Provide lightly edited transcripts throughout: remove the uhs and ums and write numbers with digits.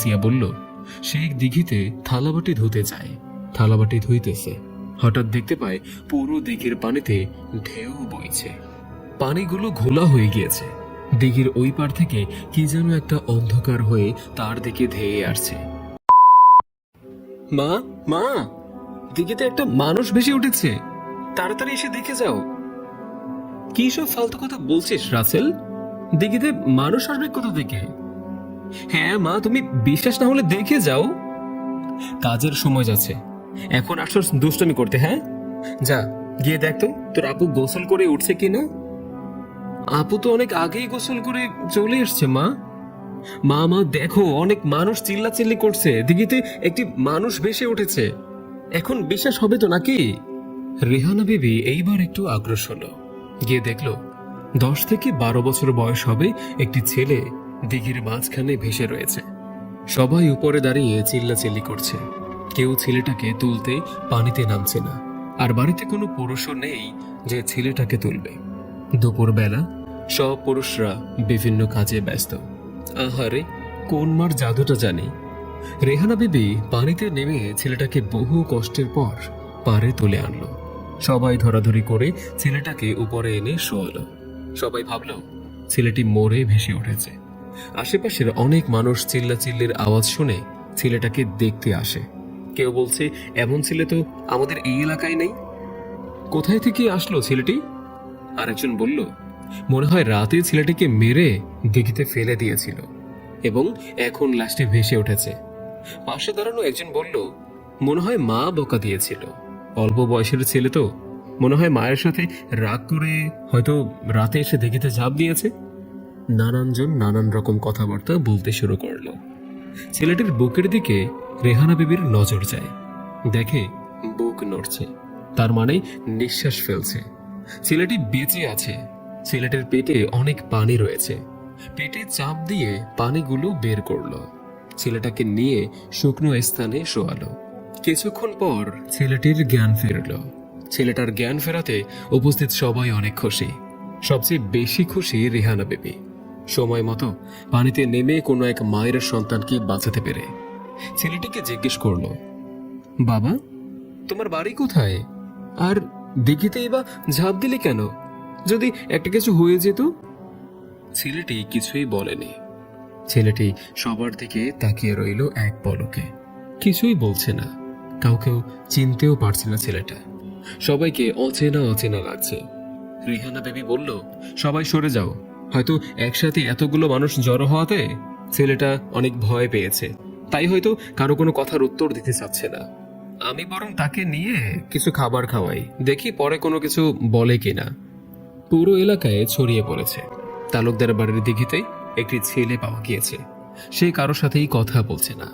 সিয়া বলল সে দিঘিতে থালাবাটি ধুতে যায়। থালাবাটি ধুইতেছে, হঠাৎ দেখতে পায় পুরো দিঘির পানিতে ঢেউ বইছে। পানিগুলো ঘোলা হয়ে গিয়েছে। দিঘির ওই পার থেকে কি যেন একটা অন্ধকার হয়ে তার দিকে ধেয়ে আসছে। মা, মা, দিঘিতে একটা মানুষ ভেসে উঠেছে, তাড়াতাড়ি এসে দেখে যাও। কি সব ফালতু কথা বলছিস রাসেল? দিঘিতে মানুষ আসবে কোথা থেকে? হ্যাঁ মা, তুমি বিশ্বাস না হলে দেখে যাও। কাজের সময় যাচ্ছে, এখন আসলে দুষ্টমি করতে? হ্যাঁ, যা গিয়ে দেখ তো তোর আপু গোসল করে উঠছে কিনা। আপু তো অনেক আগেই গোসল করে চলে এসছে মা। মা মা দেখো, অনেক মানুষ চিল্লাচিল্লি করছে, দিঘিতে একটি মানুষ ভেসে উঠেছে। এখন বিশ্বাস হবে তো নাকি? রেহানা বিবি এইবার একটু আগ্রস হলো। গিয়ে দেখলো 10 থেকে 12 বছর বয়স হবে একটি ছেলে দিঘির মাঝখানে ভেসে রয়েছে। সবাই উপরে দাঁড়িয়ে চিল্লাচিল্লি করছে। কেউ ছেলেটাকে তুলতে পানিতে নামছে না, আর বাড়িতে কোনো পুরুষও নেই যে ছেলেটাকে তুলবে। দুপুরবেলা সব পুরুষরা বিভিন্ন কাজে ব্যস্ত। আহারে, কোন মার জাদুটা জানি। রেহানা বিবি পানিতে নেমে ছেলেটাকে বহু কষ্টের পর পাড়ে তুলে আনলো। সবাই ধরাধরি করে ছেলেটাকে উপরে এনে শোয়ালো। সবাই ভাবল ছেলেটি মরে ভেসে উঠেছে। আশেপাশের অনেক মানুষ চিল্লাচিল্লির আওয়াজ শুনে ছেলেটাকে দেখতে আসে। কেউ বলছে এমন ছেলে তো আমাদের এই এলাকায় নেই, কোথায় থেকে আসলো ছেলেটি? আরেকজন বলল মনে হয় রাতে ছেলেটিকে মেরে দিঘিতে ফেলে দিয়েছিল এবং এখন লাশটি ভেসে উঠেছে। পাশে দাঁড়ানো একজন বলল মনে হয় মা বকা দিয়েছিল, অল্প বয়সের ছেলে তো, মনে হয় মায়ের সাথে রাগ করে হয়তো রাতে এসে দিঘিতে ঝাঁপ দিয়েছে। নানানজন নানান রকম কথাবার্তা বলতে শুরু করলো। ছেলেটির বুকের দিকে রেহানা বিবির নজর যায়, দেখে বুক নড়ছে, তার মানে নিঃশ্বাস ফেলছে। ছেলেটি বেঁচে আছে। ছেলেটির পেটে অনেক পানি রয়েছে। পেটে চাপ দিয়ে পানিগুলো বের করলো। ছেলেটাকে নিয়ে শুকনো স্থানে শোয়ালো। কিছুক্ষণ পর ছেলেটির জ্ঞান ফিরল। ছেলেটার জ্ঞান ফেরাতে উপস্থিত সবাই অনেক খুশি। সবচেয়ে বেশি খুশি রেহানা বিবি। সময় মতো পানিতে নেমে কোনো এক মায়ের সন্তানকে বাঁচাতে পেরে। ছেলেটিকে জিজ্ঞেস করলো, বাবা, তোমার বাড়ি কোথায়? আর দিঘিতেই বা ঝাঁপ দিলে কেন? যদি একটা কিছু হয়ে যেত? ছেলেটি কিছুই বলেনি। ছেলেটি সবার দিকে তাকিয়ে রইল এক পলকে, কিছুই বলছে না। কাউকেও চিনতেও পারছে না ছেলেটা। সবাইকে অচেনা অচেনা লাগছে। রিহানা বেবি বলল, সবাই সরে যাও, হয়তো একসাথে এতগুলো মানুষ জড়ো হওয়াতে ছেলেটা অনেক ভয় পেয়েছে, তাই হয়তো কারো কোনো কথার উত্তর দিতে চাচ্ছে না। আমি বরং তাকে নিয়ে কিছু খাবার খাওয়াই, দেখি পরে কোনো কিছু বলে কিনা। পুরো এলাকায় ছড়িয়ে পড়েছে তালুকদার বাড়ির দিঘিতে একটি ছেলে পাওয়া গিয়েছে। সে কারো সাথেই কথা বলছে না,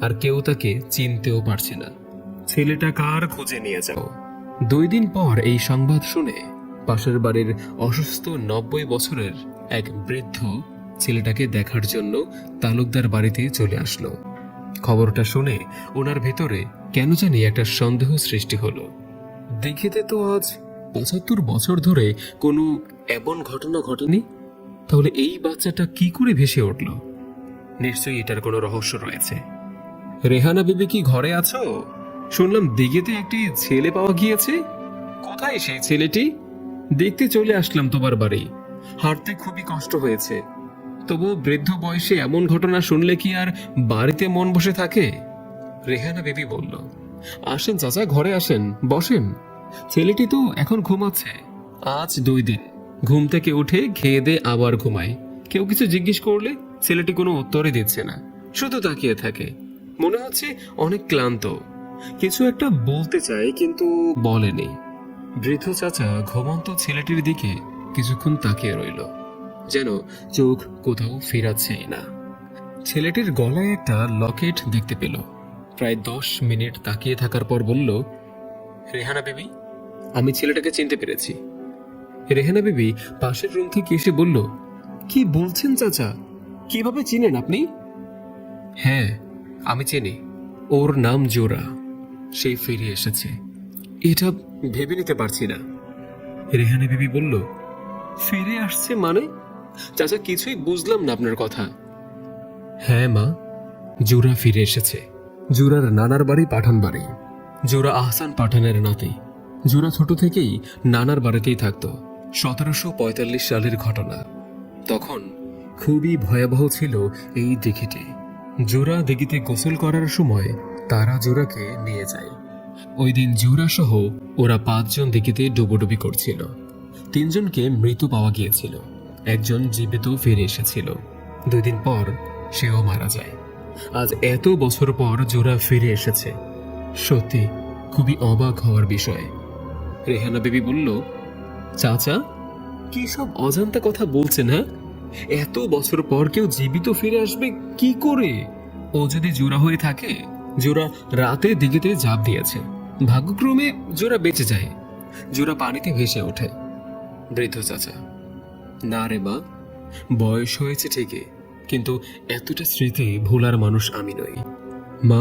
আর কেউ তাকে চিনতেও পারছে না। ছেলেটা কার খুঁজে নিয়ে যাও। 2 দিন পর এই সংবাদ শুনে পাশের বাড়ির অসুস্থ 90 বছরের এক বৃদ্ধ ছেলেটাকে দেখার জন্য তালুকদার বাড়িতে চলে আসলো। খবরটা শুনে ওনার ভেতরে কেন জানি একটা সন্দেহ সৃষ্টি হলো। দিঘিতে তো আজ 75 বছর ধরে কোনো এমন ঘটনা ঘটেনি, তাহলে এই বাচ্চাটা কি করে ভেসে উঠল? নিশ্চয়ই এটার কোনো রহস্য রয়েছে। রেহানা বিবি কি ঘরে আছো? শুনলাম দিঘিতে একটি ছেলে পাওয়া গিয়েছে। কোথায় সেই ছেলেটি? দেখতে চলে আসলাম তোমার বাড়ি। হাঁটতে খুবই কষ্ট হয়েছে, তবু বৃদ্ধ বয়সে এমন ঘটনা শুনলে কি আর বাড়িতে মন বসে থাকে? রেহানা বিবি বলল, আসেন চাচা, ঘরে আসেন, বসেন। ছেলেটি তো এখন ঘুমাচ্ছে। আজ 2 দিন ঘুম থেকে উঠে খেয়ে দে আবার ঘুমায়। কেউ কিছু জিজ্ঞেস করলে ছেলেটি কোনো উত্তরই দিচ্ছে না, শুধু তাকিয়ে থাকে। মনে হচ্ছে অনেক ক্লান্ত। কিছু একটা বলতে চায় কিন্তু বলেনি। বৃদ্ধ চাচা ঘুমন্ত ছেলেটির দিকে কিছুক্ষণ তাকিয়ে রইল, যেন চোখ কোথাও ফেরাচ্ছেই না। ছেলেটির গলায় একটা লকেট দেখতে পেল। প্রায় 10 মিনিট তাকিয়ে থাকার পর বলল, রেহানা বিবি, আমি ছেলেটাকে চিনতে পেরেছি। রেহানা বিবি পাশের রুম থেকে এসে বলল, কি বলছেন চাচা, কিভাবে চিনেন আপনি? হ্যাঁ, আমি চিনি, ওর নাম জোরা। সে ফিরে এসেছে। এটা ভেবে নিতে পারছি না। রেহানা বিবি বলল, ফিরে আসছে মানে? চাচা কিছুই বুঝলাম না আপনার কথা। হ্যাঁ মা, জোরা ফিরে এসেছে। জোরার নানার বাড়ি পাঠান বাড়ি। জোরা আহসান পাঠানের নাতি। জোরা ছোট থেকেই নানার বাড়িতেই থাকত। 1745 সালের ঘটনা। তখন খুবই ভয়াবহ ছিল এই দিঘিটি। জোরা দিঘিতে গোসল করার সময় তারা জোরাকে নিয়ে যায়। ওই দিন জোরা সহ ওরা 5 জন দিঘিতে ডুবোডুবি করছিল। 3 জনকে মৃত পাওয়া গিয়েছিল, একজন জীবিত ফিরে এসেছিল। 2 দিন পর সেও মারা যায়। আজ এত বছর পর জোরা ফিরে এসেছে। সত্যি খুবই অবাক হওয়ার বিষয়। রেহানা বিবি বলল, চাচা কি সব অজান্তা কথা বলছেন? হ্যাঁ, এত বছর পর কেউ জীবিত ফিরে আসবে কি করে? ও যদি জোড়া হয়ে থাকে, জোড়া রাতে দিঘিতে ঝাঁপ দিয়েছে, ভাগ্যক্রমে জোড়া বেঁচে যায়। জোড়া পানিতে ভেসে ওঠে। বৃদ্ধ চাচা, না রে মা, বয়স হয়েছে ঠিকই, কিন্তু এতটা স্মৃতি ভোলার মানুষ আমি নই। মা,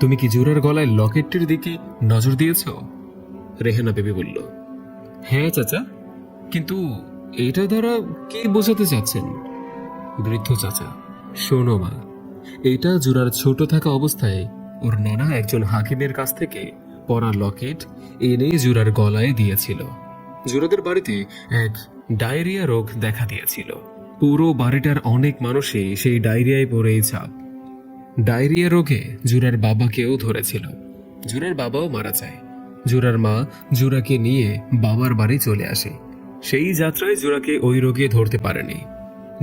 তুমি কি জোড়ার গলায় লকেটটির দিকে নজর দিয়েছ? রেহানা বেবি বলল, হ্যাঁ চাচা, কিন্তু এটা দ্বারা কে বোঝাতে চাচ্ছেন? বৃদ্ধ চাচা, শোনো মা, এটা জোড়ার ছোট থাকা অবস্থায় ওর নানা একজন হাকিমের কাছ থেকে পরা লকেট এনে জোড়ার গলায় দিয়েছিল। জোড়াদের বাড়িতে এক ডায়রিয়া রোগ দেখা দিয়েছিল। পুরো বাড়িটার অনেক মানুষই সেই ডায়রিয়ায় পড়েই চাপ। ডায়রিয়া রোগে জোড়ার বাবাকেও ধরেছিল। জোড়ার বাবাও মারা যায়। জোড়ার মা জোড়াকে নিয়ে বাবার বাড়ি চলে আসে। সেই যাত্রায় জোড়াকে ওই রোগে ধরতে পারেনি।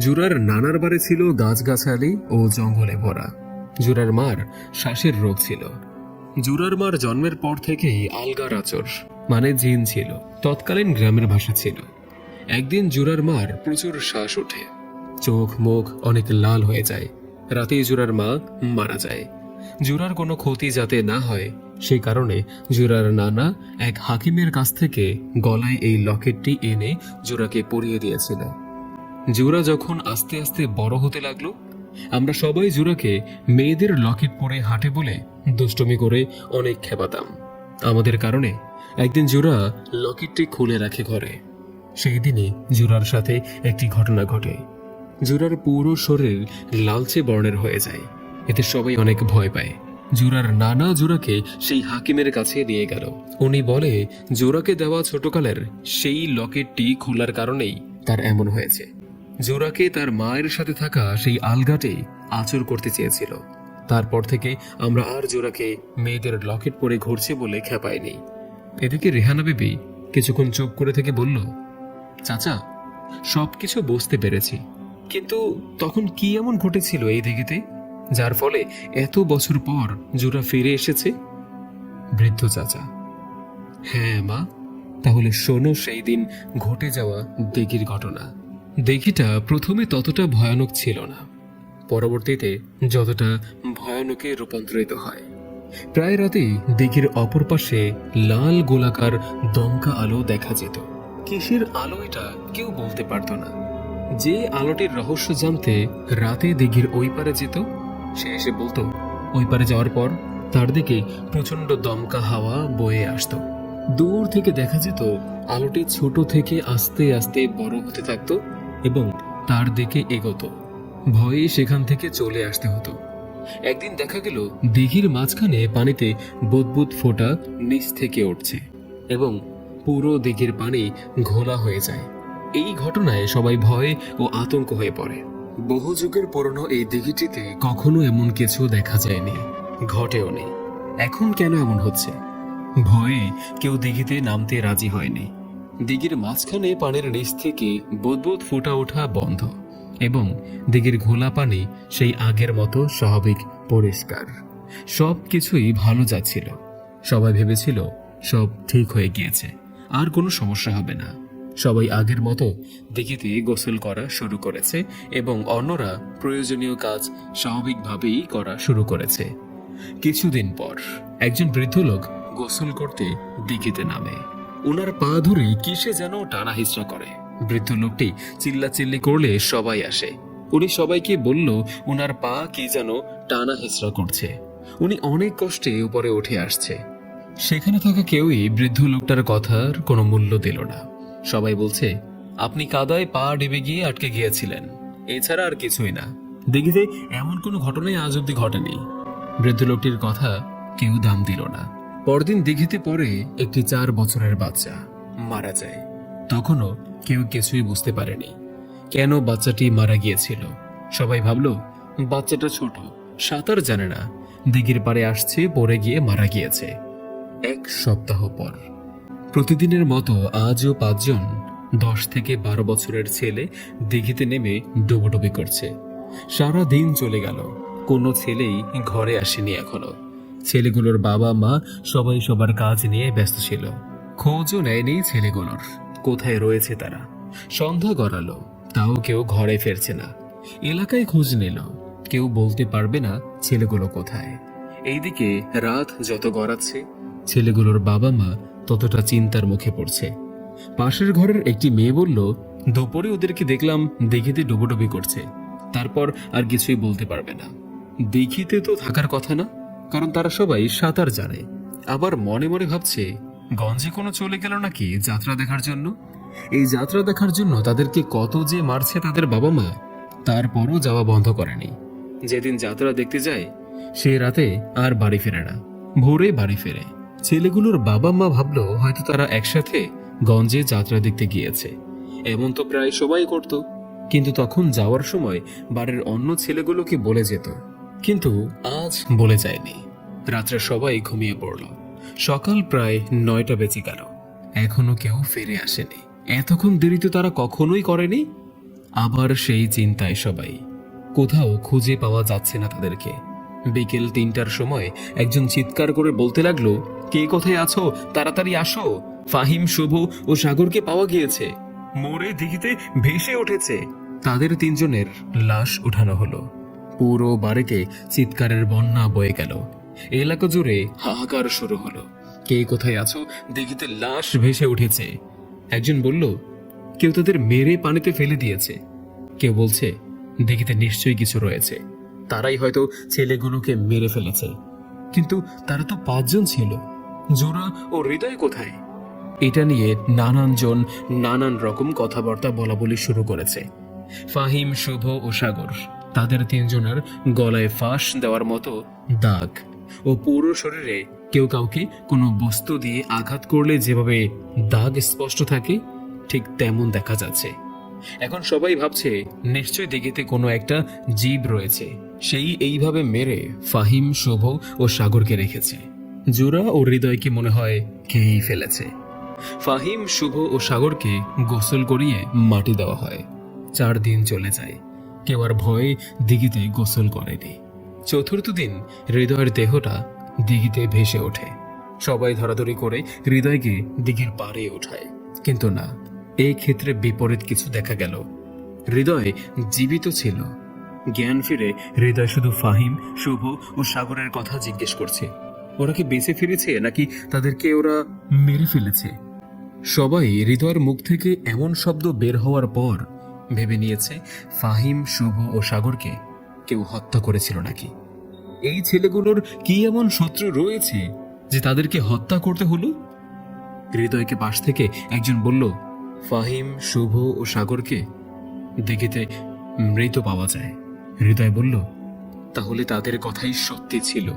জোড়ার নানার বাড়ি ছিল গাছগাছালি ও জঙ্গলে ভরা। জোড়ার মার শ্বাসের রোগ ছিল। জোড়ার মার জন্মের পর থেকেই আলগার আচর মানে জিন ছিল, তৎকালীন গ্রামের ভাষা ছিল। একদিন জোড়ার মার প্রচুর শ্বাস ওঠে, চোখ মুখ অনেক লাল হয়ে যায়। রাতে জোড়ার মা মারা যায়। জোড়ার কোনো ক্ষতি যাতে না হয় সেই কারণে জোড়ার নানা এক হাকিমের কাছ থেকে গলায় এই লকেটটি এনে জোড়াকে পরিয়ে দিয়েছিল। জোড়া যখন আস্তে আস্তে বড় হতে লাগলো, আমরা সবাই জোড়াকে মেয়েদের লকেট পরে হাঁটে বলে দুষ্টমি করে অনেক খেপাতাম। আমাদের কারণে একদিন জোড়া লকেটটি খুলে রাখে ঘরে। সেই দিনই জোড়ার সাথে একটি ঘটনা ঘটে। জোড়ার পুরো শরীর লালচে বর্ণের হয়ে যায়। এতে সবাই অনেক ভয় পায়। জোড়ার নানা জোড়াকে সেই হাকিমের কাছে নিয়ে গেল। উনি বলে, জোড়াকে দেওয়া ছোটকালের সেই লকেটটি খোলার কারণেই তার এমন হয়েছে। জোড়াকে তার মায়ের সাথে থাকা সেই আলগাটে আচর করতে চেয়েছিল। তারপর থেকে আমরা আর জোড়াকে মেয়েদের লকেট পরে ঘুরছে বলে খেপাইনি। এদিকে রেহানা বিবি কিছুক্ষণ চুপ করে থেকে বলল, চাচা, সবকিছু বুঝতে পেরেছি, কিন্তু তখন কি এমন ঘটেছিল এই দিঘিতে যার ফলে এত বছর পর জোড়া ফিরে এসেছে? বৃদ্ধ চাচা, হ্যাঁ মা, তাহলে শোনো সেই দিন ঘটে যাওয়া দিঘির ঘটনা। দিঘিটা প্রথমে ততটা ভয়ানক ছিল না, পরবর্তীতে যতটা ভয়ানকে রূপান্তরিত হয়। প্রায় রাতেই দিঘির অপর পাশে লাল গোলাকার দমকা আলো দেখা যেত। কিসের আলো এটা কেউ বলতে পারত না। যে আলোটির রহস্য জানতে রাতে দিঘির ওই পারে যেত, সে এসে বলতো, ওই পারে যাওয়ার পর তার দিকে প্রচন্ড দমকা হাওয়া বয়ে আসতো। দূর থেকে দেখা যেত আলোটি ছোট থেকে আস্তে আস্তে বড় হতে থাকতো এবং তার দিকে এগোতো। ভয়ে সেখান থেকে চলে আসতে হতো। একদিন দেখা গেল দিঘির মাঝখানে পানিতে বুদবুদ ফোঁটা নিচ থেকে উঠছে এবং পুরো দিঘির পানি ঘোলা হয়ে যায়। এই ঘটনায় সবাই ভয়ে ও আতঙ্ক হয়ে পড়ে। বহু যুগের পুরনো এই দিঘিটিতে কখনো এমন কিছু দেখা যায়নি, ঘটেও নেই। এখন কেন এমন হচ্ছে? ভয়ে কেউ দিঘিতে নামতে রাজি হয়নি। দিঘির মাঝখানে পানির নিচ থেকে বুদবুদ ফোঁটা ওঠা বন্ধ এবং দিঘির ঘোলা পানি সেই আগের মতো স্বাভাবিক পরিষ্কার। সব কিছুই ভালো যাচ্ছিল। সবাই ভেবেছিল সব ঠিক হয়ে গিয়েছে, আর কোনো সমস্যা হবে না। সবাই আগের মতো দিঘিতে গোসল করা শুরু করেছে এবং অন্যরা প্রয়োজনীয় কাজ স্বাভাবিকভাবেই করা শুরু করেছে। কিছুদিন পর একজন বৃদ্ধ লোক গোসল করতে দিঘিতে নামে। ওনার পা ধরে কিসে যেন টানা হিচড়া করে। বৃদ্ধ লোকটি চিল্লাচিল্লি করলে সবাই আসে। উনি সবাইকে বলল ওনার পা কি যেন টানা হিচড়া করছে। উনি অনেক কষ্টে উপরে উঠে আসছে। সেখানে থাকা কেউই বৃদ্ধ লোকটার কথার কোনো মূল্য দিল না। সবাই বলছে, আপনি কাদায় পা ডেবে গিয়ে আটকে গিয়েছিলেন, এছাড়া আর কিছুই না। দিঘিতে এমন কোনো ঘটনাই আজ অব্দি ঘটেনি। বৃদ্ধ লোকটির কথা কেউ দাম দিল না। পরদিন দিঘিতে পরে একটি 4 বছরের বাচ্চা মারা যায়। তখনও কেউ কিছুই বুঝতে পারেনি কেন বাচ্চাটি মারা গিয়েছিল। সবাই ভাবলো বাচ্চাটা ছোট, সাঁতার জানে না, দিঘির পাড়ে আসছে, পড়ে গিয়ে মারা গিয়েছে। 1 সপ্তাহ পর প্রতিদিনের মতো আজও 5 জন 10 থেকে 12 বছরের ছেলে দিঘিতে নেমে ডুবোডুবি করছে। সারা দিন চলে গেল, কোনো ছেলেই ঘরে আসেনি এখনো। ছেলেগুলোর বাবা মা সবাই সবার কাজ নিয়ে ব্যস্ত ছিল। খোঁজও নেয়নি ছেলেগুলোর, কোথায় রয়েছে তারা। সন্ধ্যা গড়ালো, তাও কেউ ঘরে ফিরছে না। এলাকায় খোঁজ নিল, কেউ বলতে পারবে না ছেলেগুলো কোথায়। এইদিকে রাত যত গড়াচ্ছে, ছেলেগুলোর বাবা মা ততটা চিন্তার মুখে পড়ছে। পাশের ঘরের একটি মেয়ে বলল, দুপুরে ওদেরকে দেখলাম দিঘিতে ডুবোডুবি করছে। তারপর আর কিছুই বলতে পারবে না। দিঘিতে তো থাকার কথা না, কারণ তারা সবাই সাঁতার জানে। আবার মনে মনে ভাবছে গঞ্জে কোনো চলে গেল নাকি যাত্রা দেখার জন্য। এই যাত্রা দেখার জন্য তাদেরকে কত যে মারছে তাদের বাবা মা, তারপরও যাওয়া বন্ধ করেনি। যেদিন যাত্রা দেখতে যায় সে রাতে আর বাড়ি ফেরে না, ভোরে বাড়ি ফেরে। ছেলেগুলোর বাবা মা ভাবলো হয়তো তারা একসাথে গঞ্জে যাত্রা দেখতে গিয়েছে। এমন তো প্রায় সবাই করত, কিন্তু তখন যাওয়ার সময় বাড়ির অন্য ছেলেগুলোকে বলে যেত, কিন্তু আজ বলে যায়নি। রাত্রে সবাই ঘুমিয়ে পড়ল। সকাল প্রায় 9টা বেজে গেল, এখনো কেউ ফিরে আসেনি। এতক্ষণ দেরি তো তারা কখনোই করেনি। আবার সেই চিন্তায় সবাই, কোথাও খুঁজে পাওয়া যাচ্ছে না তাদেরকে। বিকেল 3টার সময় একজন চিৎকার করে বলতে লাগলো, কে কোথায় আছো, তাড়াতাড়ি আসো, ফাহিম, শুভ ও সাগরকে পাওয়া গিয়েছে, মরে দিঘিতে ভেসে উঠেছে। তাদের 3 জনের লাশ উঠানো হলো। পুরো বাড়িতে চিৎকারের বন্যা বয়ে গেল। এলাকা জুড়ে হাহাকার শুরু হলো, কে কোথায় আছো, দিঘিতে লাশ ভেসে উঠেছে। একজন বলল, কেউ তাদের মেরে পানিতে ফেলে দিয়েছে। কেউ বলছে দিঘিতে নিশ্চয়ই কিছু রয়েছে, তারাই হয়তো ছেলেগুলোকে মেরে ফেলেছে। কিন্তু তারা তো 5 জন ছিল, জোড়া ও হৃদয় কোথায়? এটা নিয়ে নানান জন নানান রকম কথাবার্তা বলা বলি শুরু করেছে। ফাহিম, শুভ ও সাগর, তাদের 3 জনের গলায় ফাঁস দেওয়ার মতো দাগ ও পুরো শরীরে কেউ কাউকে কোনো বস্তু দিয়ে আঘাত করলে যেভাবে দাগ স্পষ্ট থাকে, ঠিক তেমন দেখা যাচ্ছে। এখন সবাই ভাবছে নিশ্চয়ই দিঘিতে কোনো একটা জীব রয়েছে, সেই এইভাবে মেরে ফাহিম, শুভ ও সাগরকে রেখেছে। জোড়া ও হৃদয়কে মনে হয় খেয়েই ফেলেছে। ফাহিম, শুভ ও সাগরকে গোসল করিয়ে মাটি দেওয়া হয়। 4 দিন চলে যায়, কেউ আর ভয়ে দিঘিতে গোসল করেনি। 4র্থ দিন হৃদয়ের দেহটা দিঘিতে ভেসে ওঠে। সবাই ধরাধরি করে হৃদয়কে দিঘির পাড়ে ওঠায়, কিন্তু না, এই ক্ষেত্রে বিপরীত কিছু দেখা গেল। হৃদয় জীবিত ছিল। জ্ঞান ফিরে হৃদয় শুধু ফাহিম, শুভ ও সাগরের কথা জিজ্ঞেস করছে, ওরা কি বেঁচে ফিরেছে নাকি তাদেরকে ওরা মেরে ফেলেছে। সবাই হৃদয়ের মুখ থেকে এমন শব্দ বের হওয়ার পর ভেবে নিয়েছে ফাহিম, শুভ ও সাগরকে কেউ হত্যা করেছিল নাকি। এই ছেলেগুলোর কি এমন শত্রু রয়েছে যে তাদেরকে হত্যা করতে হলো? হৃদয়কে পাশ থেকে একজন বলল, ফাহিম, শুভ ও সাগরকে দিঘিতে মৃত পাওয়া যায়। হৃদয় বলল, তাহলে তাদের কথাই সত্যি ছিল,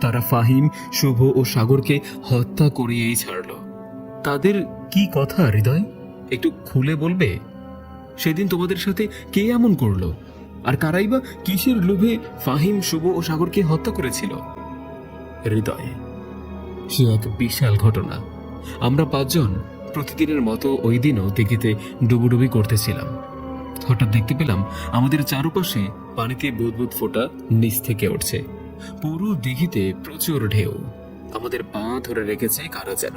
তারা ফাহিম, শুভ ও সাগরকে হত্যা করিয়েই ছাড়ল। তাদের কি কথা হৃদয়, একটু খুলে বলবে? সেদিন তোমাদের সাথে কে এমন করলো, আর কারাই বা কিসের লোভে ফাহিম, শুভ ও সাগরকে হত্যা করেছিল? হৃদয়, সে এক বিশাল ঘটনা। আমরা 5 জন প্রতিদিনের মতো ওই দিনও দিঘিতে ডুবুডুবি করতেছিলাম। হঠাৎ দেখতে পেলাম আমাদের চারপাশে পানিতে বুদবুদ ফোঁটা নিচ থেকে উঠছে। পুরো দিঘিতে প্রচুর ঢেউ। আমাদের পা ধরে রেখেছে কারা যেন।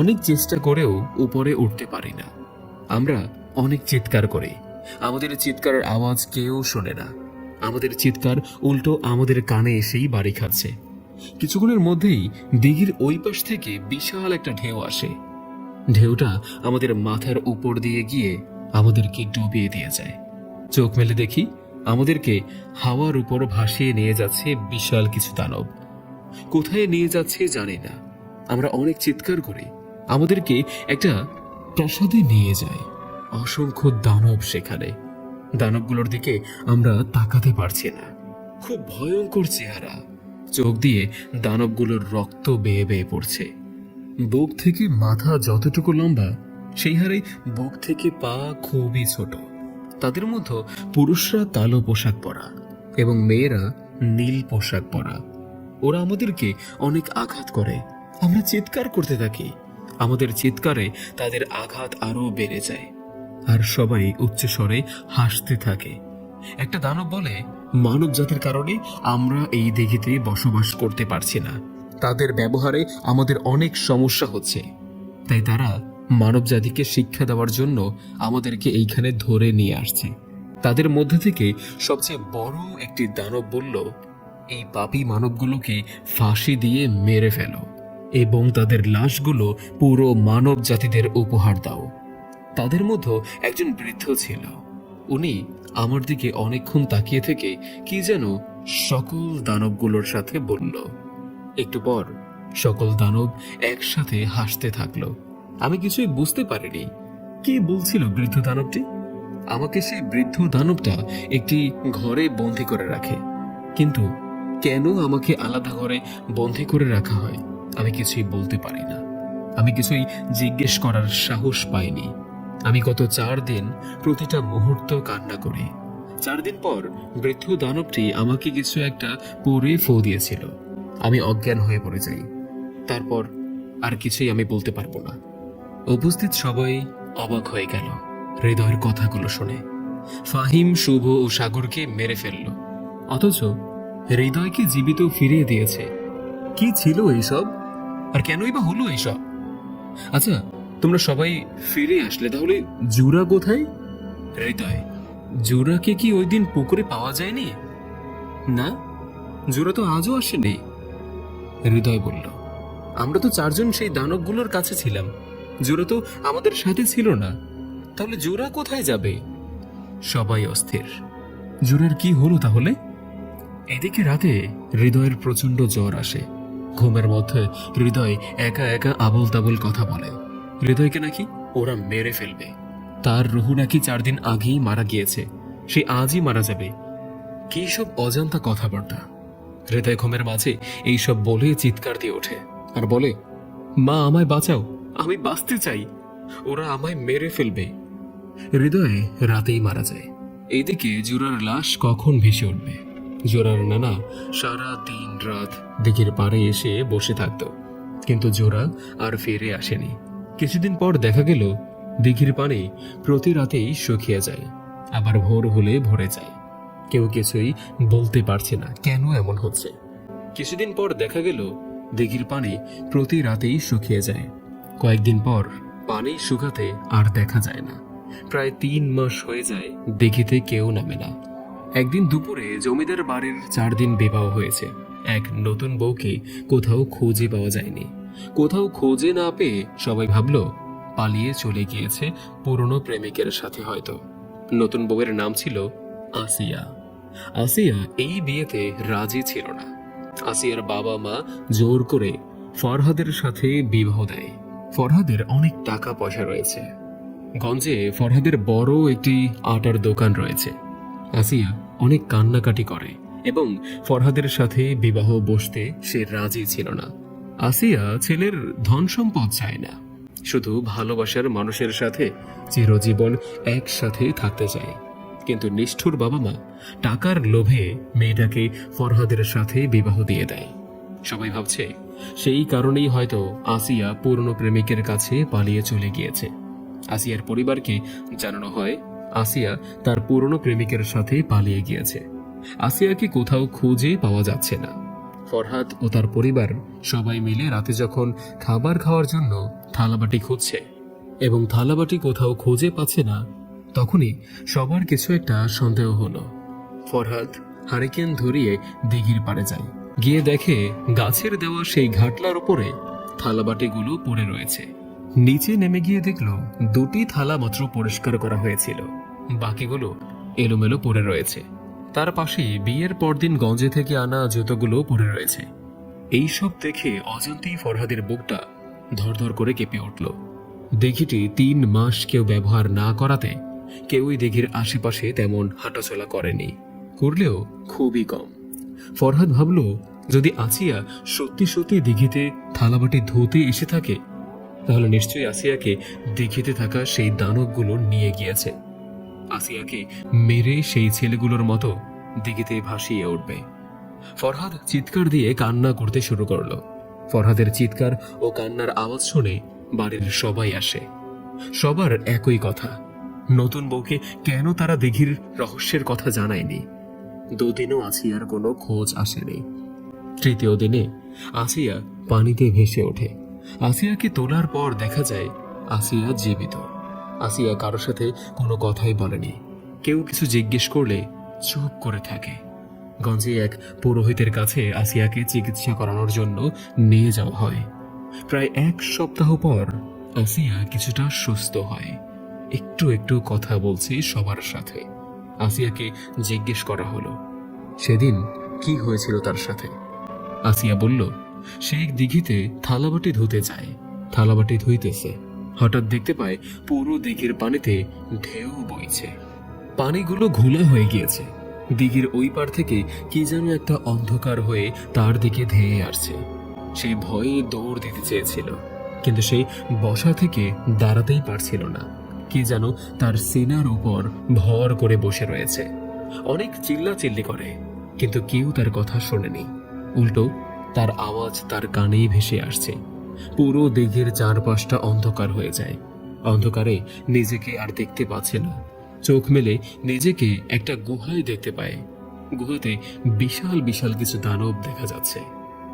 অনেক চেষ্টা করেও উপরে উঠতে পারি না। আমরা অনেক চিৎকার করি, আমাদের চিৎকারের আওয়াজ কেউ শোনে না। আমাদের চিৎকার উল্টো আমাদের কানে এসেই বাড়ি খাচ্ছে। কিছুক্ষণের মধ্যেই দিঘির ওই পাশ থেকে বিশাল একটা ঢেউ আসে। ঢেউটা আমাদের মাথার উপর দিয়ে গিয়ে আমাদেরকে ডুবিয়ে দিয়ে যায়। চোখ মেলে দেখি আমাদেরকে হাওয়ার উপর ভাসিয়ে নিয়ে যাচ্ছে বিশাল কিছু দানব। কোথায় নিয়ে যাচ্ছে জানি না। আমরা অনেক চিৎকার করি, আমাদেরকে একটা প্রাসাদে নিয়ে যায়। অসংখ্য দানব সেখানে। দানবগুলোর দিকে আমরা তাকাতে পারছি না। খুব ভয়ঙ্কর চেহারা, চোখ দিয়ে দানবগুলোর রক্ত বেয়ে বেয়ে পড়ছে। বুক থেকে মাথা যতটুকু লম্বা, সেই হারে বুক থেকে পা খুবই ছোট। তাদের মধ্যে পুরুষরা কালো পোশাক পরা এবং মেয়েরা নীল পোশাক পরা। ওরা আমাদেরকে অনেক আঘাত করে। আমরা চিৎকার করতে থাকি। আমাদের চিৎকারে তাদের আঘাত আরো বেড়ে যায়, আর সবাই উচ্চস্বরে হাসতে থাকে। একটা দানব বলে, মানব জাতির কারণে আমরা এই দিঘিতে বসবাস করতে পারছি না। তাদের ব্যবহারে আমাদের অনেক সমস্যা হচ্ছে, তাই তারা মানব জাতিকে শিক্ষা দেওয়ার জন্য আমাদেরকে এইখানে ধরে নিয়ে আসছে। তাদের মধ্যে থেকে সবচেয়ে বড় একটি দানব বলল, এই পাপী মানবগুলোকে ফাঁসি দিয়ে মেরে ফেলো এবং তাদের লাশগুলো পুরো মানব জাতিদের উপহার দাও। তাদের মধ্যে একজন বৃদ্ধ ছিল। উনি আমার দিকে অনেকক্ষণ তাকিয়ে থেকে কি যেন সকল দানবগুলোর সাথে বলল। একটু পর সকল দানব একসাথে হাসতে থাকলো। আমি কিছুই বুঝতে পারিনি কি বলছিল বৃদ্ধ দানবটি। আমাকে সেই বৃদ্ধ দানবটা একটি ঘরে বন্দি করে রাখে, কিন্তু কেন আমাকে আলাদা ঘরে বন্দি করে রাখা হয় আমি কিছুই বলতে পারি না। আমি কিছুই জিজ্ঞেস করার সাহস পাইনি। আমি গত 4 দিন প্রতিটা মুহূর্ত কান্না করি। 4 দিন পর বৃদ্ধ দানবটি আমাকে কিছু একটা পরে ফু দিয়েছিল। আমি অজ্ঞান হয়ে পড়ে যাই। তারপর আর কিছুই আমি বলতে পারবো না। উপস্থিত সবাই অবাক হয়ে গেল হৃদয়ের কথাগুলো শুনে। ফাহিম, শুভ ও সাগরকে মেরে ফেলল, অথচ হৃদয়কে জীবিত ফিরিয়ে দিয়েছে। কি ছিল এইসব, আর কেনই বা হলো এইসব? আচ্ছা, তোমরা সবাই ফিরে আসলে তাহলে জুরা কোথায়? হৃদয়, জুরাকে কি ওই দিন পুকুরে পাওয়া যায়নি? না, জুরা তো আজও আসেনি। হৃদয় বলল, আমরা তো 4 জন সেই দানবগুলোর কাছে ছিলাম। জুরা তো আমাদের সাথে ছিল না, তাহলে জুরা কোথায় যাবে? সবাই অস্থির। জুরার কি হলো তাহলে? এদিকে রাতে হৃদয়ের প্রচন্ড জ্বর আসে। ঘুমের মধ্যে হৃদয় একা একা আবল তাবল কথা বলে। হৃদয়কে নাকি ওরা মেরে ফেলবে, তার রুহু নাকি 4 দিন আগেই মারা গিয়েছে, সে আজই মারা যাবে। কি সব অজান্তা কথাবার্তা। হৃদয় ঘুমের মাঝে এইসব বলে চিৎকার দিয়ে ওঠে আর বলে, মা আমায় বাঁচাও, আমি বাঁচতে চাই, ওরা আমায় মেরে ফেলবে। হৃদয় রাতেই মারা যায়। এইদিকে জোরার লাশ কখন ভেসে উঠবে? জোরার নানা সারা দিন রাত দিঘির পাড়ে এসে বসে থাকত, কিন্তু জোরা আর ফিরে আসেনি। কিছুদিন পর দেখা গেল দিঘির পানি প্রতি রাতেই শুকিয়ে যায়, আবার ভোর হলে ভরে যায়। কেউ কিছুই বলতে পারছে না কেন এমন হচ্ছে। কিছুদিন পর দেখা গেল দিঘির পানি প্রতি রাতেই শুকিয়ে যায়। কয়েকদিন পর পানি শুকাতে আর দেখা যায় না। প্রায় 3 মাস হয়ে যায় দিঘিতে কেউ নামে না। একদিন দুপুরে জমিদার বাড়ির 4 দিন বিবাহ হয়েছে। এক নতুন বউকে কোথাও খুঁজে পাওয়া যায়নি। কোথাও খুঁজে না পেয়ে সবাই ভাবলো পালিয়ে চলে গিয়েছে পুরনো প্রেমিকের সাথে হয়তো। নতুন বউয়ের নাম ছিল আসিয়া। আসিয়া এই বিয়েতে রাজি ছিল না। আসিয়ার বাবা মা জোর করে ফরহাদের সাথে বিবাহ দেয়। ফরহাদের অনেক টাকা পয়সা রয়েছে। গঞ্জে ফরহাদের বড় একটি আটার দোকান রয়েছে। আসিয়া অনেক কান্নাকাটি করে এবং ফরহাদের সাথে বিবাহ বসতে সে রাজি ছিল না। আসিয়া ছেলের ধন সম্পদ চায় না, শুধু ভালোবাসার মানুষের সাথে চিরজীবন একসাথে থাকতে চায়। কিন্তু নিষ্ঠুর বাবা মা টাকার লোভে মেয়েটাকে ফরহাদের সাথে বিবাহ দিয়ে দেয়। সবাই ভাবছে সেই কারণেই হয়তো আসিয়া পুরনো প্রেমিকের কাছে পালিয়ে চলে গিয়েছে। আসিয়ার পরিবারকে জানানো হয় আসিয়া তার পুরনো প্রেমিকের সাথে পালিয়ে গিয়েছে। আসিয়াকে কোথাও খুঁজে পাওয়া যাচ্ছে না। ফরহাদ ও তার পরিবার সবাই মিলে রাতে যখন খাবার খাওয়ার জন্য থালাবাটি খুঁজছে এবং থালাবাটি কোথাও খুঁজে পাচ্ছে না, তখনই সবার কিছু একটা সন্দেহ হলো। ফরহাদ হারিকেন ধরিয়ে দিঘির পাড়ে যায়। গিয়ে দেখে গাছের দেওয়া সেই ঘাটলার উপরে থালাবাটিগুলো পড়ে রয়েছে। নিচে নেমে গিয়ে দেখলো 2টি থালা মাত্র পরিষ্কার করা হয়েছিল, বাকিগুলো এলোমেলো পড়ে রয়েছে। তার পাশে বিয়ের পরদিন গঞ্জে থেকে আনা জুতোগুলো পড়ে রয়েছে। এইসব দেখে অজান্তেই ফরহাদের বুকটা ধরধর করে কেঁপে উঠল। দিঘিটি 3 মাস কেউ ব্যবহার না করাতে কেউই দিঘির আশেপাশে তেমন হাঁটাচলা করেনি, করলেও খুবই কম। ফরহাদ ভাবল, যদি আসিয়া সত্যি সত্যি দিঘিতে থালাবাটি ধুতে এসে থাকে, তাহলে নিশ্চয়ই আসিয়াকে দিঘিতে থাকা সেই দানবগুলো নিয়ে গিয়েছে। আসিয়াকে মেরে সেই ছেলেগুলোর মতো দিঘিতে ভাসিয়ে উঠবে। ফরহাদ চিৎকার দিয়ে কান্না করতে শুরু করলো। ফরহাদের চিৎকার ও কান্নার আওয়াজ শুনে বাড়ির সবাই আসে। সবার একই কথা, নতুন বউকে কেন তারা দিঘির রহস্যের কথা জানায়নি। দুদিনও আসিয়ার কোনো খোঁজ আসেনি। তৃতীয় দিনে আসিয়া পানিতে ভেসে ওঠে। আসিয়াকে তোলার পর দেখা যায় আসিয়া জীবিত। আসিয়া কারোর সাথে কোনো কথাই বলেনি। কেউ কিছু জিজ্ঞেস করলে চুপ করে থাকে। গঞ্জে এক পুরোহিতের কাছে আসিয়াকে চিকিৎসা করানোর জন্য নিয়ে যাওয়া হয়। প্রায় 1 সপ্তাহ পর আসিয়া কিছুটা সুস্থ হয়। একটু একটু কথা বলছে সবার সাথে। আসিয়াকে জিজ্ঞেস করা হলো, সেদিন কি হয়েছিল তার সাথে। আসিয়া বলল, সে এক দিঘিতে থালাবাটি ধুতে যায়। থালাবাটি ধুইতেছে, হঠাৎ দেখতে পায় পুরো দিঘির পানিতে ঢেউ বইছে। পানিগুলো ঘোলা হয়ে গিয়েছে। দিঘির ওই পার থেকে কি যেন একটা অন্ধকার হয়ে তার দিকে ধেয়ে আসছে। সেই ভয়ে দৌড় দিতে চেয়েছিল, কিন্তু সেই বসা থেকে দাঁড়াতেই পারছিল না। কি যেন তার সিনার উপর ভর করে বসে রয়েছে। অনেক চিল্লাচিল্লি করে, কিন্তু কেউ তার কথা শোনেনি। উল্টো তার আওয়াজ তার কানেই ভেসে আসছে। পুরো দিঘির চারপাশটা অন্ধকার হয়ে যায়। অন্ধকারে নিজেকে আর দেখতে পাচ্ছে না। চোখ মেলে নিজেকে একটা গুহায় দেখতে পায়। গুহাতে বিশাল বিশাল কিছু দানব দেখা যাচ্ছে।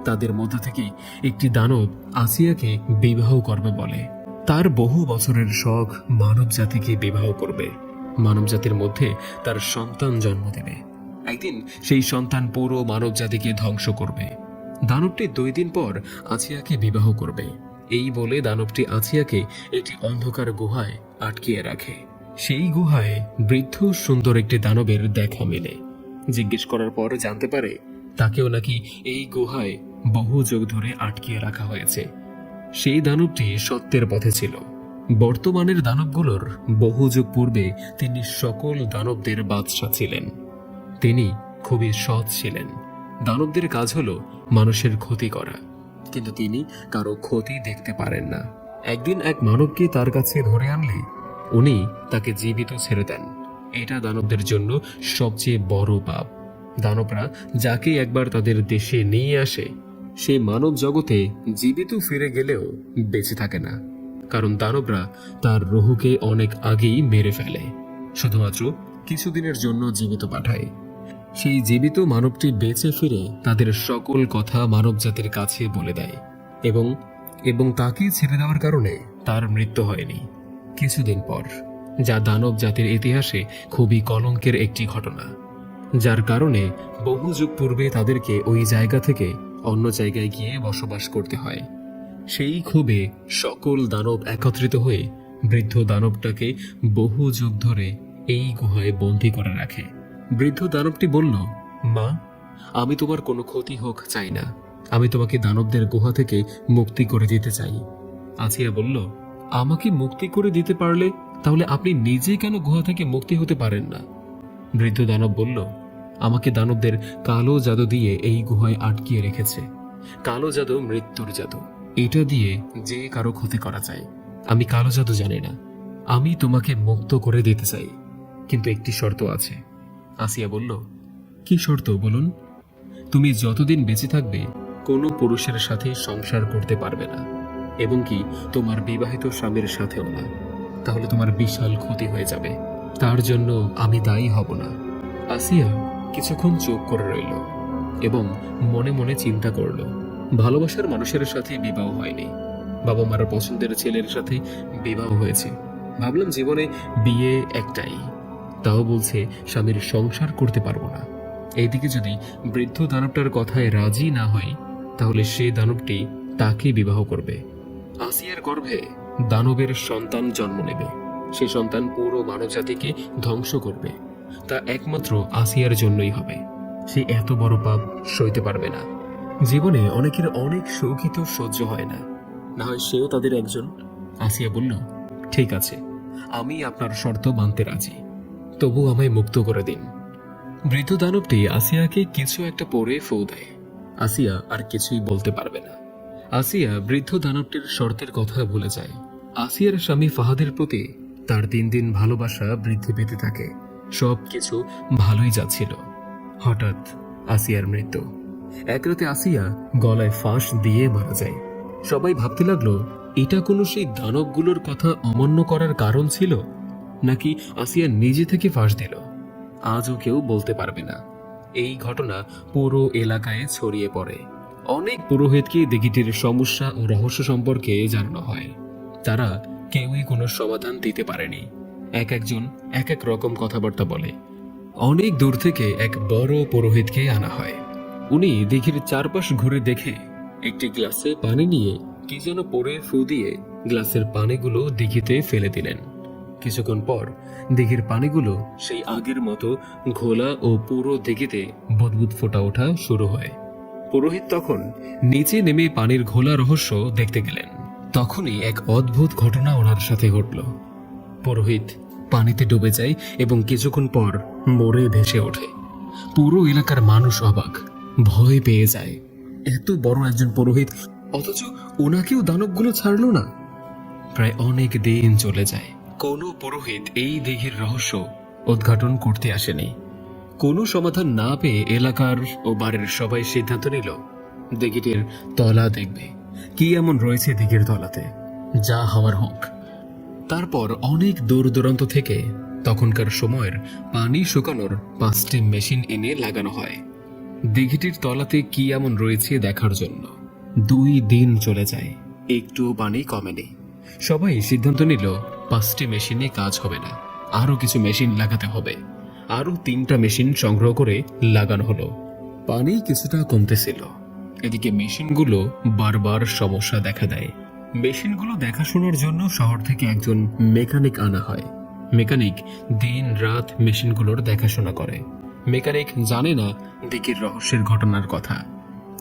তাদের মধ্য থেকে একটি দানব আসিয়াকে বিবাহ করবে বলে। তার বহু বছরের শখ মানব জাতিকে বিবাহ করবে, মানব জাতির মধ্যে তার সন্তান জন্ম দেবে। একদিন সেই সন্তান পুরো মানব জাতিকে ধ্বংস করবে। দানবটি 2 দিন পর আসিয়াকে বিবাহ করবে। এই বলে দানবটি আসিয়াকে একটি অন্ধকার গুহায় আটকিয়ে রাখে। সেই গুহায় বৃদ্ধ সুন্দর একটি দানবের দেখা মেলে। জিজ্ঞেস করার পর জানতে পারে তাকেও নাকি এই গুহায় বহু যুগ ধরে আটকিয়ে রাখা হয়েছে। সেই দানবটি সত্যের পথে ছিল। বর্তমানের দানবগুলোর বহু যুগ পূর্বে তিনি সকল দানবদের বাদশা ছিলেন। তিনি খুবই সৎ ছিলেন। দানবদের কাজ হলো মানুষের ক্ষতি করা, কিন্তু তিনি কারো ক্ষতি দেখতে পারেন না। একদিন এক মানবকে তার কাছে ধরে আনলে উনি তাকে জীবিত ছেড়ে দেন। এটা দানবদের জন্য সবচেয়ে বড় পাপ। দানবরা যাকে একবার তাদের দেশে নিয়ে আসে, সে মানব জগতে জীবিত ফিরে গেলেও বেঁচে থাকে না, কারণ দানবরা তার রুহকে অনেক আগেই মেরে ফেলে, শুধুমাত্র কিছুদিনের জন্য জীবিত পাঠায়। সেই জীবিত মানবটি বেঁচে ফিরে তাদের সকল কথা মানব জাতির কাছে বলে দেয়, এবং তাকে ছেড়ে দেওয়ার কারণে তার মৃত্যু হয়নি। কিছুদিন পর, যা দানব জাতির ইতিহাসে খুবই কলঙ্কের একটি ঘটনা, যার কারণে বহু যুগ পূর্বে তাদেরকে ওই জায়গা থেকে অন্য জায়গায় গিয়ে বসবাস করতে হয়। সেই ক্ষোভে সকল দানব একত্রিত হয়ে বৃদ্ধ দানবটাকে বহু যুগ ধরে এই গুহায় বন্দী করে রাখে। বৃদ্ধ দানবটি বলল, মা, আমি তোমার কোনো ক্ষতি হোক চাই না। আমি তোমাকে দানবদের গুহা থেকে মুক্তি করে দিতে চাই। আসিয়া বলল, আমাকে মুক্তি করে দিতে পারলে তাহলে আপনি নিজে কেন গুহা থেকে মুক্তি হতে পারেন না? বৃদ্ধ দানব বলল, আমাকে দানবদের কালো জাদু দিয়ে এই গুহায় আটকিয়ে রেখেছে। কালো জাদু মৃত্যুর জাদু, এটা দিয়ে যে কারো ক্ষতি করা যায়। আমি কালো জাদু জানি না। আমি তোমাকে মুক্ত করে দিতে চাই, কিন্তু একটি শর্ত আছে। আসিয়া বলল, কি শর্ত বলুন? তুমি যতদিন বেঁচে থাকবে কোনো পুরুষের সাথে সংসার করতে পারবে না, এবং কি তোমার বিবাহিত স্বামীর সাথেও না। তাহলে তোমার বিশাল ক্ষতি হয়ে যাবে। তার জন্য আমি দায়ী হব না। আসিয়া কিছুক্ষণ চুপ করে রইল এবং মনে মনে চিন্তা করল। ভালোবাসার মানুষের সাথে বিবাহ হয়নি, বাবা মার পছন্দের ছেলের সাথে বিবাহ হয়েছে। ভাবলাম জীবনে বিয়ে একটাই, তাও বলছে স্বামীর সংসার করতে পারবো না। এইদিকে যদি বৃদ্ধ দানবটার কথায় রাজি না হয়, তাহলে সে দানবটি তাকে বিবাহ করবে। আসিয়ার গর্ভে দানবের সন্তান জন্ম নেবে। সে সন্তান পুরো মানবজাতিকে ধ্বংস করবে। তা একমাত্র আসিয়ার জন্যই হবে। সে এত বড় পাপ সইতে পারবে না। জীবনে অনেকের অনেক সুখই তো সহ্য হয় না, না হয় সেও তাদের একজন। আসিয়া বলল, ঠিক আছে, আমি আপনার শর্ত মানতে রাজি, তবু আমায় মুক্ত করে দিন। বৃদ্ধ দানবটি আসিয়াকে কিছু একটা পরে ফু দেয়। আসিয়া আর কিছুই বলতে পারবে না। আসিয়া বৃদ্ধ দানবটির শর্তের কথা ভুলে যায়। আসিয়ার স্বামী ফাহাদের প্রতি তার দিন দিন ভালোবাসা বৃদ্ধি পেতে থাকে। সবকিছু ভালোই যাচ্ছিল। হঠাৎ আসিয়ার মৃত্যু। এক রাতে আসিয়া গলায় ফাঁস দিয়ে মারা যায়। সবাই ভাবতে লাগলো, এটা কোনো সেই দানবগুলোর কথা অমান্য করার কারণ ছিল, নাকি আসিয়া নিজে থেকে ফাঁস দিল। আজও কেউ বলতে পারবে না। এই ঘটনা পুরো এলাকায় ছড়িয়ে পড়ে। অনেক পুরোহিতকে দিঘিটির সমস্যা ও রহস্য সম্পর্কে জানানো হয়। তারা কেউই কোনো সমাধান দিতে পারেনি। এক একজন এক এক রকম কথাবার্তা বলে। অনেক দূর থেকে এক বড় পুরোহিতকে আনা হয়। উনি দিঘির চারপাশ ঘুরে দেখে একটি গ্লাসে পানি নিয়ে কি যেন পরে ফু দিয়ে গ্লাসের পানিগুলো দিঘিতে ফেলে দিলেন। কিছুক্ষণ পর দিঘির পানিগুলো সেই আগের মতো ঘোলা ও পুরো দিঘিতে বুদবুদ ফোটা ওঠা শুরু হয়। পুরোহিত তখন নিচে নেমে পানির ঘোলা রহস্য দেখতে গেলেন। তখনই এক অদ্ভুত ঘটনা ওনার সাথে ঘটল। পুরোহিত পানিতে ডুবে যায় এবং কিছুক্ষণ পর মরে ভেসে ওঠে। পুরো এলাকার মানুষ অবাক, ভয় পেয়ে যায়। এত বড় একজন পুরোহিত, অথচ ওনাকেও দানবগুলো ছাড়লো না। প্রায় অনেক দিন চলে যায়। কোনো পুরোহিত এই দিঘির রহস্য উদ্ঘাটন করতে আসেনি। কোনো সমাধান না পেয়ে এলাকার ও বাড়ির সবাই সিদ্ধান্ত নিল দিঘিটির তলা দেখবে, কি এমন রয়েছে দিঘির তলাতে, যা হওয়ার হোক। তারপর অনেক দূর দূরান্ত থেকে তখনকার সময়ের পানি শুকানোর 5টি মেশিন এনে লাগানো হয় দিঘিটির তলাতে কি এমন রয়েছে দেখার জন্য। 2 দিন চলে যায়, একটুও পানি কমেনি। সবাই সিদ্ধান্ত নিল 5টি মেশিনে কাজ হবে না, আরো কিছু মেশিন লাগাতে হবে। আরো 3টা মেশিন সংগ্রহ করে লাগানো হলো। পানি কিছুটা কমতেছিল। এদিকে মেশিনগুলো বারবার সমস্যা দেখা দেয়। মেশিনগুলো দেখাশোনার জন্য শহর থেকে একজন মেকানিক আনা হয়। মেকানিক দিন রাত মেশিনগুলোর দেখাশোনা করে। মেকানিক জানে না দিঘির রহস্যের ঘটনার কথা।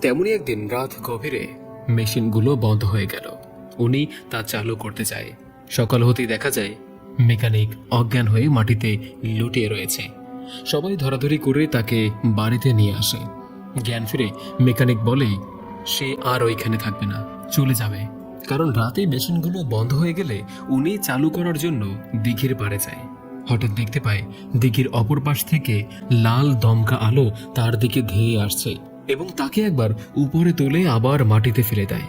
তেমনি একদিন রাত গভীরে মেশিনগুলো বন্ধ হয়ে গেল। উনি তা চালু করতে চায়। সকাল হতেই দেখা যায় মেকানিক অজ্ঞান হয়ে মাটিতে লুটিয়ে রয়েছে। সবাই ধরাধরি করে তাকে বাড়িতে নিয়ে আসে। জ্ঞান ফিরে মেকানিক বলে সে আর ওইখানে থাকবে না, চলে যাবে। কারণ রাতে মেশিনগুলো বন্ধ হয়ে গেলে উনি চালু করার জন্য দিঘির পাড়ে যায়। হঠাৎ দেখতে পায় দিঘির অপর পাশ থেকে লাল দমকা আলো তার দিকে ধেয়ে আসছে এবং তাকে একবার উপরে তুলে আবার মাটিতে ফেলে দেয়।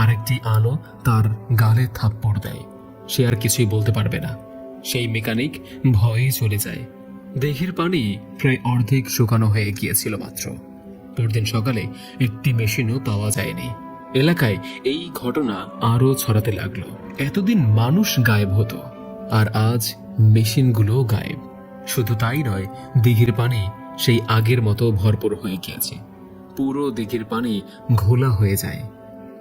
আরেকটি আলো তার গালে থাপ্পড় দেয়। সে আর কিছুই বলতে পারবে না। সেই মেকানিক ভয়ে চলে যায়। দিঘির পানি প্রায় অর্ধেক শুকানো হয়ে গিয়েছিল মাত্র। পরদিন সকালে একটি মেশিনও পাওয়া যায়নি। এলাকায় এই ঘটনা আরো ছড়াতে লাগলো। এতদিন মানুষ গায়েব হতো, আর আজ মেশিনগুলো গায়েব। শুধু তাই নয়, দিঘির পানি সেই আগের মতো ভরপুর হয়ে গিয়েছে। পুরো দিঘির পানি ঘোলা হয়ে যায়।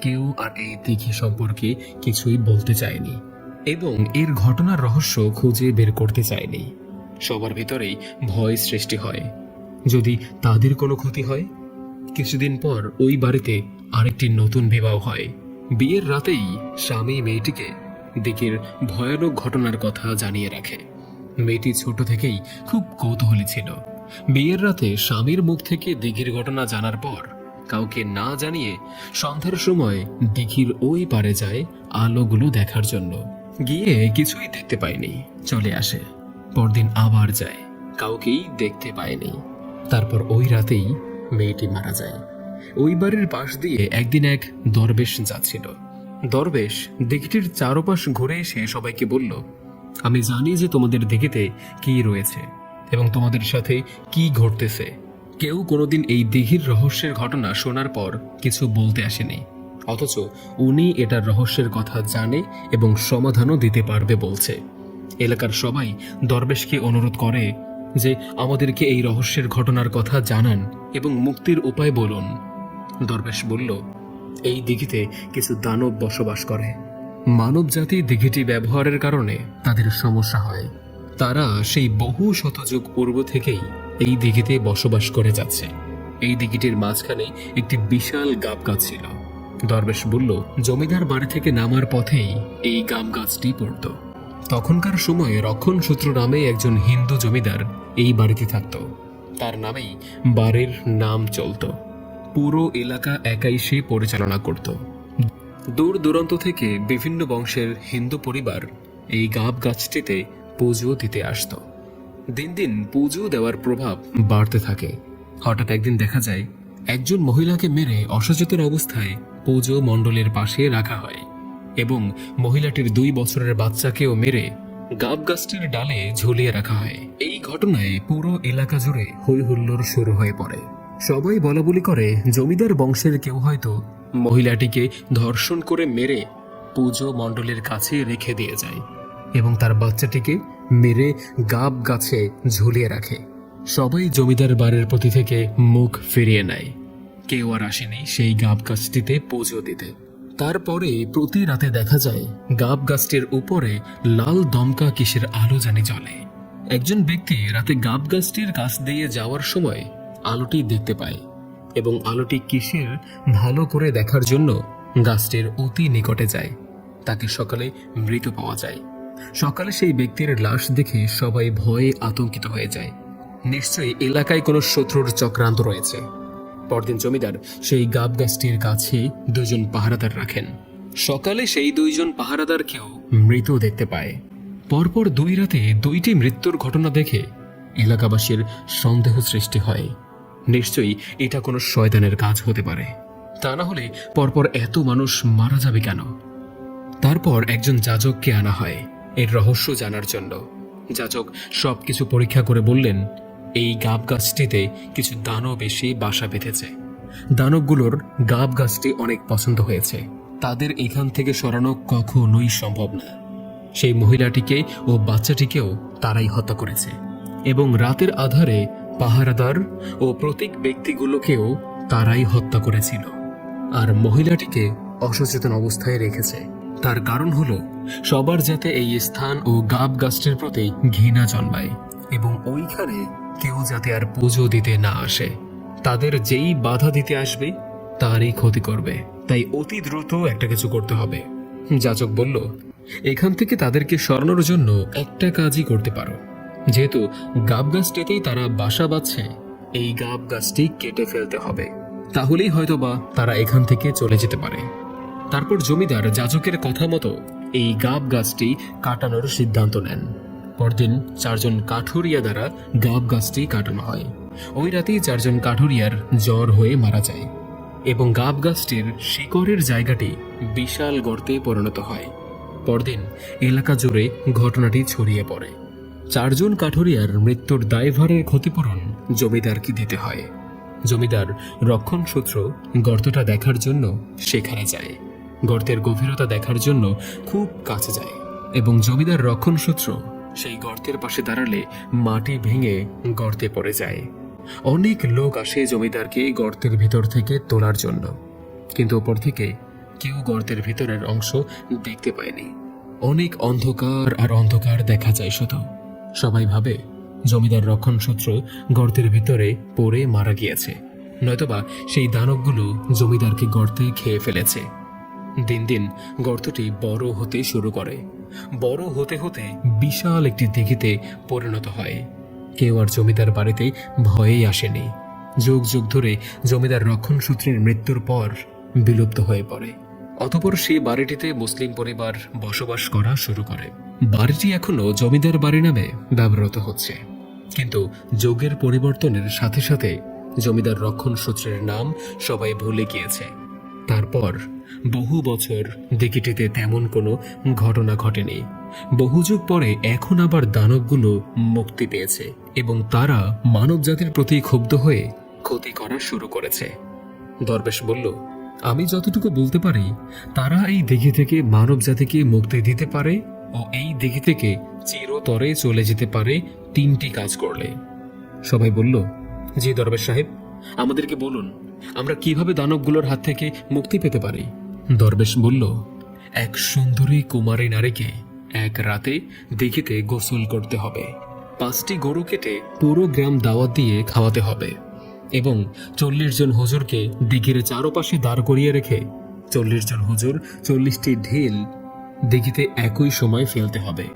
কেউ আর এই দিঘি সম্পর্কে কিছুই বলতে চায়নি এবং এর ঘটনার রহস্য খুঁজে বের করতে চায়নি। সবার ভিতরেই ভয় সৃষ্টি হয়, যদি তাদের কোনো ক্ষতি হয়। কিছুদিন পর ওই বাড়িতে আরেকটি নতুন বিবাহ হয়। বিয়ের রাতেই স্বামী মেয়েটিকে দিঘির ভয়ানক ঘটনার কথা জানিয়ে রাখে। মেয়েটি ছোট থেকেই খুব কৌতূহলী ছিল। বিয়ের রাতে স্বামীর মুখ থেকে দিঘির ঘটনা জানার পর কাউকে না জানিয়ে সন্ধ্যার সময় দিঘির ওই পারে যায় আলোগুলো দেখার জন্য। গিয়ে কিছুই দেখতে পায়নি, চলে আসে। পরদিন আবার যায়, কাউকেই দেখতে পায়নি। তারপর ওই রাতেই মেয়েটি মারা যায়। ওই বাড়ির পাশ দিয়ে একদিন এক দরবেশ যাচ্ছিল। দরবেশ দিঘিটির চারপাশ ঘুরে এসে সবাইকে বলল, আমি জানি যে তোমাদের দিঘিতে কি রয়েছে এবং তোমাদের সাথে কি ঘটতেছে। কেউ কোনোদিন এই দিঘির রহস্যের ঘটনা শোনার পর কিছু বলতে আসেনি, অথচ উনি এটার রহস্যের কথা জানে এবং সমাধানও দিতে পারবে বলছে। এলাকার সবাই দরবেশকে অনুরোধ করে যে আমাদেরকে এই রহস্যের ঘটনার কথা জানান এবং মুক্তির উপায় বলুন। দরবেশ বলল, এই দিঘিতে কিছু দানব বসবাস করে। মানব জাতি দিঘিটি ব্যবহারের কারণে তাদের সমস্যা হয়। তারা সেই বহু শতযুগ পূর্ব থেকেই এই দিঘিতে বসবাস করে যাচ্ছে। এই দিঘিটির মাঝখানে একটি বিশাল গাব গাছ ছিল। দরবেশ বলল, জমিদার বাড়ি থেকে নামার পথেই এই গাব গাছটি পড়ত। তখনকার সময়ে রক্ষণসূত্র নামে একজন হিন্দু জমিদার এই বাড়িতে থাকত। তার নামেই বাড়ির নাম চলত। পুরো এলাকা একাই সে পরিচালনা করত। দূর দূরান্ত থেকে বিভিন্ন বংশের হিন্দু পরিবার এই গাব গাছটিতে পুজো দিতে আসত। দিন দিন পুজো দেওয়ার প্রভাব বাড়তে থাকে। হঠাৎ একদিন দেখা যায় একজন মহিলাকে মেরে অসচেতন অবস্থায় পুজো মণ্ডলের পাশে রাখা হয় এবং মহিলাটির 2 বছরের বাচ্চাকেও মেরে গাব গাছটির ডালে ঝুলিয়ে রাখা হয়। এই ঘটনায় পুরো এলাকা জুড়ে হৈ হুল্লোড় শুরু হয়ে পড়ে। সবাই বলাবলি করে জমিদার বংশের কেউ হয়তো মহিলাটিকে ধর্ষণ করে মেরে পুজো মণ্ডলের কাছে রেখে দিয়ে যায় এবং তার বাচ্চাটিকে মেরে গাব গাছে ঝুলিয়ে রাখে। সবাই জমিদার বাড়ির প্রতি থেকে মুখ ফিরিয়ে নেয়। কেউ আর আসেনি সেই গাব গাছটিতে পুজো দিতে। তারপরে প্রতি রাতে দেখা যায় গাব গাছটির উপরে লাল দমকা কিসের আলো জানি জ্বলে। একজন ব্যক্তি রাতে গাব গাছটির কাছ দিয়ে যাওয়ার সময় আলোটি দেখতে পায় এবং আলোটি কিসের ভালো করে দেখার জন্য গাছটির অতি নিকটে যায়। তাকে সকালে মৃত পাওয়া যায়। সকালে সেই ব্যক্তির লাশ দেখে সবাই ভয়ে আতঙ্কিত হয়ে যায়। নিশ্চয়ই এলাকায় কোনো শত্রুর চক্রান্ত রয়েছে। পরদিন জমিদার সেই গাব গাছটির কাছে 2 জন পাহারাদার রাখেন। সকালে সেই 2 জন পাহারাদারকেও মৃত দেখতে পায়। পরপর 2 রাতে 2টি মৃত্যুর ঘটনা দেখে এলাকাবাসীর সন্দেহ সৃষ্টি হয়। নিশ্চয়ই এটা কোনো শয়তানের কাজ হতে পারে। তা না হলে পরপর এত মানুষ মারা যাবে কেন? তারপর একজন যাজককে আনা হয় এর রহস্য জানার জন্য। যাজক সবকিছু পরীক্ষা করে বললেন, এই গাব গাছটিতে কিছু দানব এসে বাসা বেঁধেছে। দানবগুলোর গাব গাছটি অনেক পছন্দ হয়েছে। তাদের এখান থেকে সরানো কখনোই সম্ভব না। সেই মহিলাটিকে ও বাচ্চাটিকেও তারাই হত্যা করেছে এবং রাতের আধারে পাহারাদার ও প্রতীক ব্যক্তিগুলোকেও তারাই হত্যা করেছিল। আর মহিলাটিকে অসচেতন অবস্থায় রেখেছে। তার কারণ হলো সবার যাতে এই স্থান ও গাব গাছটির প্রতি ঘৃণা জন্মায় এবং ওইখানে কেউ যাতে আর পুজো দিতে না আসে। তাদের যেই বাধা দিতে আসবে তারই ক্ষতি করবে। তাই অতি দ্রুত একটা কিছু করতে হবে। যাজক বলল, এখান থেকে তাদেরকে সরানোর জন্য একটা কাজই করতে পারো। যেহেতু গাব গাছটিতেই তারা বাসা বাঁধছে, এই গাব গাছটি কেটে ফেলতে হবে। তাহলেই হয়তোবা তারা এখান থেকে চলে যেতে পারে। তারপর জমিদার যাজকের কথা মতো এই গাব গাছটি কাটানোর সিদ্ধান্ত নেন। পরদিন 4 জন কাঠুরিয়া দ্বারা গাব গাছটি কাটানো হয়। ওই রাতেই 4 জন কাঠুরিয়ার জ্বর হয়ে মারা যায় এবং গাব গাছটির শিকড়ের জায়গাটি বিশাল গর্তে পরিণত হয়। পরদিন এলাকা জুড়ে ঘটনাটি ছড়িয়ে পড়ে। 4 জন কাঠুরিয়ার মৃত্যুর দায়ভারের ক্ষতিপূরণ জমিদারকে দিতে হয়। জমিদার রক্ষণসূত্র গর্তটা দেখার জন্য সেখানে যায়। গর্তের গভীরতা দেখার জন্য খুব কাছে যায় এবং জমিদার রক্ষণসূত্র সেই গর্তের পাশে দাঁড়ালে মাটি ভেঙে গর্তে পড়ে যায়। অনেক লোক আসে জমিদারকে গর্তের ভিতর থেকে তোলার জন্য, কিন্তু ওপর থেকে কেউ গর্তের ভিতরের অংশ দেখতে পায়নি। অনেক অন্ধকার আর অন্ধকার দেখা যায় শুধু। সবাই ভাবে জমিদার রক্ষণসূত্র গর্তের ভিতরে পড়ে মারা গিয়েছে, নয়তোবা সেই দানবগুলো জমিদারকে গর্তে খেয়ে ফেলেছে। দিন দিন গর্তটি বড় হতে শুরু করে। বড় হতে হতে বিশাল একটি দিঘিতে পরিণত হয়। কেউ আর জমিদার বাড়িতে ভয়েই আসেনি। যুগ যুগ ধরে জমিদার রক্ষণসূত্রের মৃত্যুর পর বিলুপ্ত হয়ে পড়ে। অতঃপর সেই বাড়িটিতে মুসলিম পরিবার বসবাস করা শুরু করে। বাড়িটি এখনো জমিদার বাড়ি নামে ব্যবহৃত হচ্ছে, কিন্তু যুগের পরিবর্তনের সাথে সাথে জমিদার রক্ষণসূত্রের নাম সবাই ভুলে গিয়েছে। তারপর বহু বছর দিঘিটিতে তেমন কোনো ঘটনা ঘটেনি। বহু যুগ পরে এখন আবার দানবগুলো মুক্তি পেয়েছে এবং তারা মানব জাতির প্রতি ক্ষুব্ধ হয়ে ক্ষতি করা শুরু করেছে। দরবেশ বলল, আমি যতটুকু বলতে পারি, তারা এই দিঘি থেকে মানব জাতিকে মুক্তি দিতে পারে ও এই দিঘি থেকে চিরতরে চলে যেতে পারে 3টি কাজ করলে। সবাই বলল, জি দরবেশ সাহেব, আমাদেরকে বলুন আমরা কিভাবে দানবগুলোর হাত থেকে মুক্তি পেতে পারি। দরবেশ বলল, এক সুন্দরী কুমারী নারীকে এক রাতে দিঘিতে গোসল করতে হবে। 5টি গরু কেটে পুরো গ্রাম দাওয়াত দিয়ে খাওয়াতে হবে এবং 40 জন হুজুরকে দিঘির চারপাশে দাঁড় করিয়ে রেখে 40 জন হুজুর 40টি ঢিল দিঘিতে একই সময় ফেলতে হবে।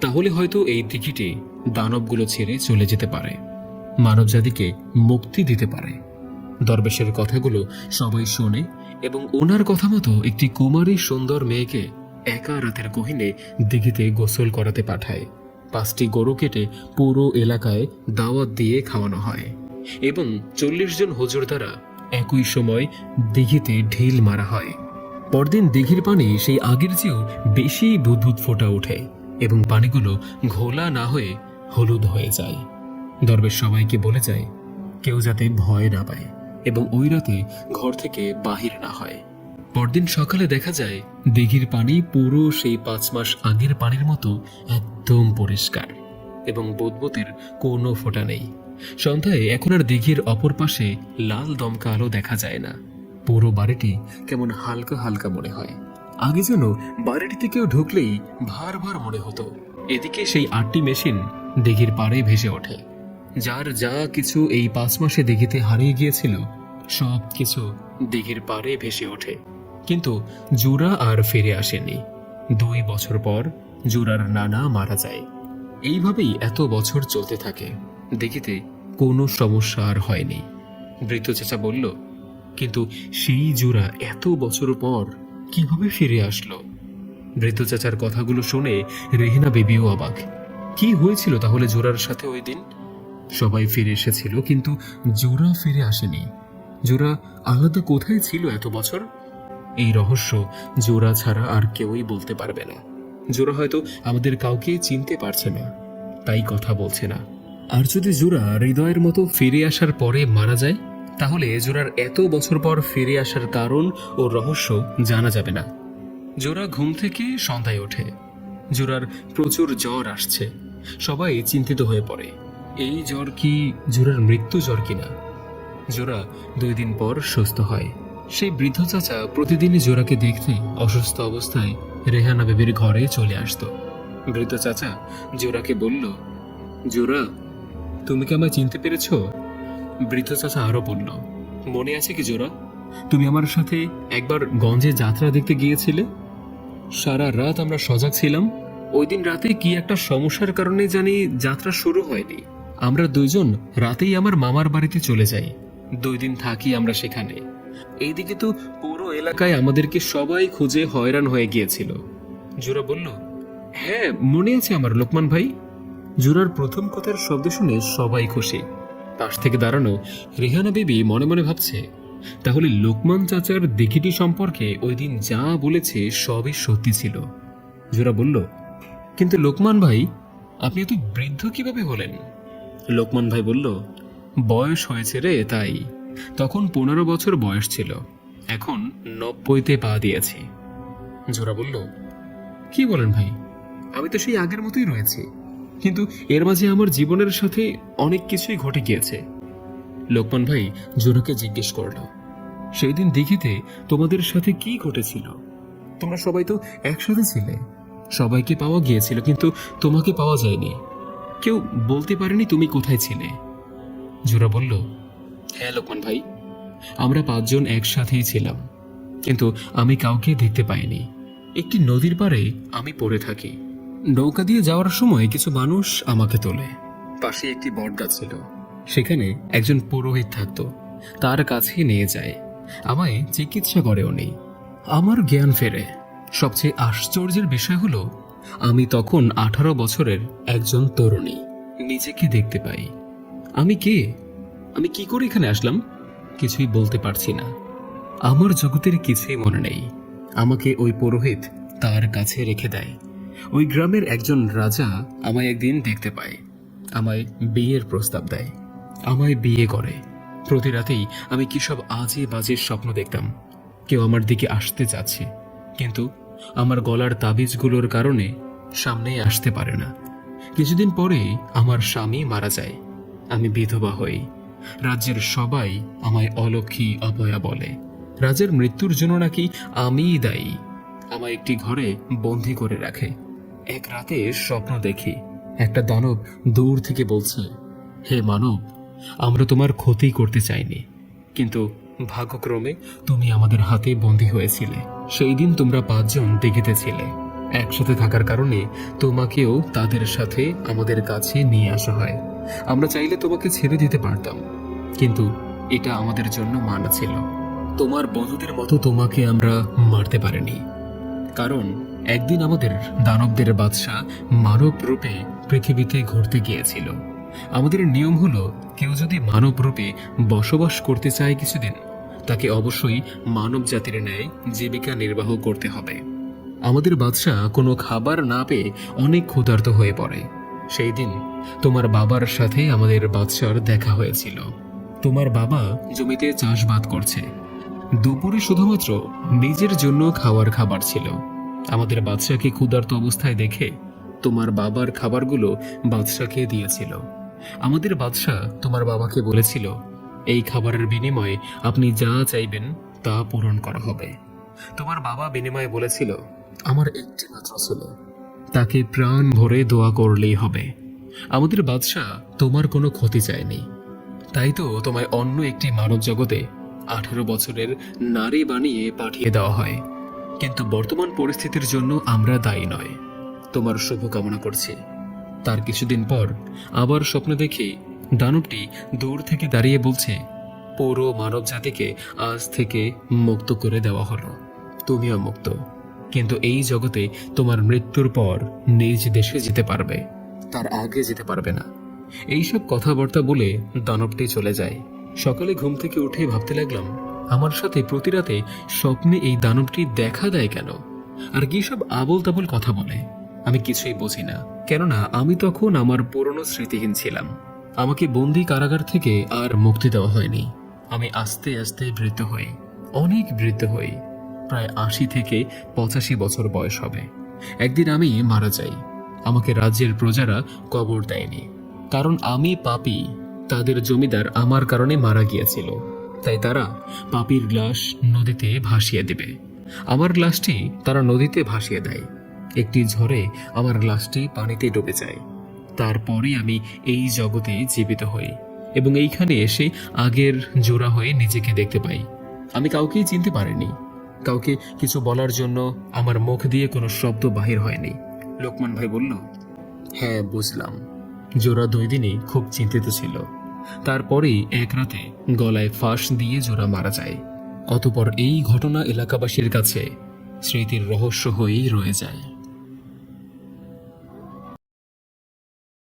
তাহলে হয়তো এই দিঘিটি দানবগুলো ছেড়ে চলে যেতে পারে, মানবজাতিকে মুক্তি দিতে পারে। দরবেশের কথাগুলো সবাই শোনে এবং ওনার কথা মতো একটি কুমারী সুন্দর মেয়েকে একা রাতের গহীনে দিঘিতে গোসল করাতে পাঠায়। 5টি গরু কেটে পুরো এলাকায় দাওয়াত দিয়ে খাওয়ানো হয় এবং 40 জন হুজুর দ্বারা একই সময় দিঘিতে ঢিল মারা হয়। পরদিন দিঘির পানি সেই আগের চেয়েও বেশি বুদবুদ ফোঁটা ওঠে এবং পানিগুলো ঘোলা না হয়ে হলুদ হয়ে যায়। দরবেশ সবাইকে বলে যায় কেউ যাতে ভয় না পায় এবং ওই রাতে ঘর থেকে বাহির না হয়। পরদিন সকালে দেখা যায় দিঘির পানি পুরো সেই 5 মাস আগের পানির মতো একদম পরিষ্কার এবং বুদবুদের কোনো ফোঁটা নেই। সন্ধ্যায় এখন আর দিঘির অপর পাশে লাল দমকা আলো দেখা যায় না। পুরো বাড়িটি কেমন হালকা হালকা মনে হয়। আগে যেন বাড়িটিতে কেউ ঢুকলেই ভার ভার মনে হতো। এদিকে সেই 8টি মেশিন দিঘির পাড়ে ভেসে ওঠে। যার যা কিছু এই 5 মাসে দিঘিতে হারিয়ে গিয়েছিল সব কিছু দিঘির পাড়ে ভেসে ওঠে। কিন্তু জোরা আর ফিরে আসেনি। 2 বছর পর জোরার নানা মারা যায়। এইভাবেই এত বছর চলতে থাকে। দিঘিতে কোনো সমস্যা আর হয়নি। বৃদ্ধ চাচা বলল, কিন্তু সেই জোরা এত বছর পর কিভাবে ফিরে আসলো? বৃদ্ধ চাচার কথাগুলো শুনে রেহেনা বেবিও অবাক। কি হয়েছিল তাহলে জোরার সাথে ওই দিন? সবাই ফিরে এসেছিল কিন্তু জোরা ফিরে আসেনি। জোরা আলাদা কোথায় ছিল এত বছর? এই রহস্য জোরা ছাড়া আর কেউই বলতে পারবে না। জোরা হয়তো আমাদের কাউকে চিনতে পারছে না, তাই কথা বলছে না। আর যদি জোরা হৃদয়ের মতো ফিরে আসার পরে মারা যায়, তাহলে জোরার এত বছর পর ফিরে আসার কারণ ও রহস্য জানা যাবে না। জোরা ঘুম থেকে সন্ধ্যায় ওঠে। জোরার প্রচুর জ্বর আসছে। সবাই চিন্তিত হয়ে পড়ে, এই জ্বর কি জোরার মৃত্যু জ্বর কিনা। জোরা 2 দিন পর সুস্থ হয়। সেই বৃদ্ধ চাচা প্রতিদিনই জোরাকে দেখতে অসুস্থ অবস্থায় রেহানা বেবির ঘরে চলে আসতো। বৃদ্ধ চাচা জোরাকে বলল, জোরা, তুমি কি আমায় চিনতে পেরেছ? বৃদ্ধ চাচা আরো বলল, মনে আছে কি জোরা, তুমি আমার সাথে একবার গঞ্জে যাত্রা দেখতে গিয়েছিলে? সারা রাত আমরা সজাগ ছিলাম। ওই দিন রাতে কি একটা সমস্যার কারণে জানি যাত্রা শুরু হয়নি। আমরা 2 জন রাতেই আমার মামার বাড়িতে চলে যাই। 2 দিন থাকি আমরা সেখানে। এইদিকে তো পুরো এলাকায় আমাদেরকে সবাই খুঁজে হয়রান হয়ে গিয়েছিল। জোরা বলল, হ্যাঁ মনে আছে আমার লোকমান ভাই। জোরার প্রথম কথার শব্দ শুনে সবাই খুশি। পাশ থেকে দাঁড়ানো রেহানা বেবি মনে মনে ভাবছে, তাহলে লোকমান চাচার দিঘিটি সম্পর্কে ওই দিন যা বলেছে সবই সত্যি ছিল। জোরা বলল, কিন্তু লোকমান ভাই, আপনি এত বৃদ্ধ কিভাবে হলেন? লোকমান ভাই বলল, বয়স হয়েছে রে, তাই। তখন 15 বছর বয়স ছিল, এখন 90তে পা দিয়েছি। জোরা বলল, কি বলেন ভাই, আমি তো সেই আগের মতোই রয়েছি, কিন্তু এর মাঝে আমার জীবনের সাথে অনেক কিছুই ঘটে গিয়েছে। লোকমান ভাই জোরাকে জিজ্ঞেস করল, সেই দিন দিঘিতে তোমাদের সাথে কি ঘটেছিল? তোমরা সবাই তো একসাথে ছিলে, সবাইকে পাওয়া গিয়েছিল, কিন্তু তোমাকে পাওয়া যায়নি। কেউ বলতে পারেনি তুমি কোথায় ছিলে। জোরা বলল, হ্যাঁ লোকমান ভাই, আমরা 5 জন একসাথেই ছিলাম, কিন্তু আমি কাউকে দেখতে পাইনি। একটি নদীর পাড়ে আমি পড়ে থাকি। নৌকা দিয়ে যাওয়ার সময় কিছু মানুষ আমাকে তোলে। পাশে একটি বটগাছ ছিল, সেখানে একজন পুরোহিত থাকতো। তার কাছে নিয়ে যায়, আমায় চিকিৎসা করে উনি। আমার জ্ঞান ফেরে। সবচেয়ে আশ্চর্যের বিষয় হলো, আমি তখন 18 বছরের একজন তরুণী। নিজেকে দেখতে পাই। আমি কে? আমি কি করে এখানে আসলাম? কিছুই বলতে পারছি না। আমার জগতের কিছুই মনে নেই। আমাকে ওই পুরোহিত তার কাছে রেখে দেয়। ওই গ্রামের একজন রাজা আমায় একদিন দেখতে পায়, আমায় বিয়ের প্রস্তাব দেয়, আমায় বিয়ে করে। প্রতি রাতেই আমি কি সব আজে বাজে স্বপ্ন দেখতাম। কেউ আমার দিকে আসতে যাচ্ছে, কিন্তু আমার গলার তাবিজগুলোর কারণে সামনে আসতে পারে না। কিছুদিন পরে আমার স্বামী মারা যায়, আমি বিধবা হই। রাজ্যের সবাই আমায় অলক্ষী অপয়া বলে। রাজার মৃত্যুর জন্য নাকি আমিই দায়ী। আমায় একটি ঘরে বন্দি করে রাখে। এক রাতে স্বপ্ন দেখি, একটা দানব দূর থেকে বলছে, হে মানব, আমরা তোমার ক্ষতি করতে চাইনি, কিন্তু ভাগ্যক্রমে তুমি আমাদের হাতে বন্দী হয়েছিলে। সেই দিন তোমরা 5 জন দিঘিতে ছিলে। একসাথে থাকার কারণে তোমাকেও তাদের সাথে আমাদের কাছে নিয়ে আসা হয়। আমরা চাইলে তোমাকে ছেড়ে দিতে পারতাম, কিন্তু এটা আমাদের জন্য মানা ছিল। তোমার বন্ধুদের মতো তোমাকে আমরা মারতে পারিনি, কারণ একদিন আমাদের দানবদের বাদশা মানব রূপে পৃথিবীতে ঘুরতে গিয়েছিল। আমাদের নিয়ম হলো, কেউ যদি মানব রূপে বসবাস করতে চায় কিছুদিন, তাকে অবশ্যই মানব জাতির ন্যায় জীবিকা নির্বাহ করতে হবে। আমাদের বাদশা কোনো খাবার না পেয়ে অনেক ক্ষুধার্ত হয়ে পড়ে। সেই দিন তোমার বাবার সাথে আমাদের বাদশার দেখা হয়েছিল। তোমার বাবা জমিতে চাষবাদ করছে। দুপুরে শুধুমাত্র নিজের জন্য খাওয়ার খাবার ছিল। আমাদের বাদশাকে ক্ষুধার্ত অবস্থায় দেখে তোমার বাবার খাবারগুলো বাদশাকে দিয়েছিল। আমাদের বাদশা তোমার বাবাকে বলেছিল, এই খাবারের বিনিময়ে আপনি যা চাইবেন তা পূরণ করা হবে। তোমার বাবা বিনিময়ে বলেছিল, আমার একটি মাত্র ছেলে, তাকে প্রাণ ভরে দোয়া করলেই হবে। আমাদের বাদশা তোমার কোনো ক্ষতি চায়নি, তাই তো তোমায় অন্য একটি মানব জগতে 18 বছরের নারী বানিয়ে পাঠিয়ে দেওয়া হয়। কিন্তু বর্তমান পরিস্থিতির জন্য আমরা দায়ী নয়। তোমার শুভ কামনা করছি। তার কিছুদিন পর আবার স্বপ্ন দেখে দানবটি দূর থেকে দাঁড়িয়ে বলছে, পুরো মানব জাতিকে আজ থেকে মুক্ত করে দেওয়া হলো। তুমিও মুক্ত, কিন্তু এই জগতে তোমার মৃত্যুর পর নিজ দেশে যেতে পারবে, তার আগে যেতে পারবে না। এইসব কথাবার্তা বলে দানবটি চলে যায়। সকালে ঘুম থেকে উঠে ভাবতে লাগলাম, আমার সাথে প্রতি রাতে স্বপ্নে এই দানবটি দেখা দেয় কেন, আর কি সব আবোল তাবোল কথা বলে। আমি কিছুই বুঝি না, কেননা আমি তখন আমার পুরনো স্মৃতিহীন ছিলাম। আমাকে বন্দি কারাগার থেকে আর মুক্তি দেওয়া হয়নি। আমি আস্তে আস্তে বৃদ্ধ হই, অনেক বৃদ্ধ হই। প্রায় 80 থেকে 85 বছর বয়স হবে। একদিন আমি মারা যাই। আমাকে রাজ্যের প্রজারা কবর দেয়নি, কারণ আমি পাপী। তাদের জমিদার আমার কারণে মারা গিয়েছিল, তাই তারা পাপীর লাশ নদীতে ভাসিয়ে দেবে। আমার লাশটি তারা নদীতে ভাসিয়ে দেয়। একটি ঝড়ে আমার লাশটি পানিতে ডুবে যায়। তারপরে আমি এই জগতে জীবিত হই এবং এইখানে এসে আগের জোড়া হয়ে নিজেকে দেখতে পাই। আমি কাউকেই চিনতে পারিনি। কাউকে কিছু বলার জন্য আমার মুখ দিয়ে কোনো শব্দ বাহির হয়নি। লোকমান ভাই বলল, হ্যাঁ বুঝলাম। জোড়া 2 দিনই খুব চিন্তিত ছিল। তারপরেই এক রাতে গলায় ফাঁস দিয়ে জোড়া মারা যায়। অতঃপর এই ঘটনা এলাকাবাসীর কাছে স্মৃতির রহস্য হয়েই রয়ে যায়।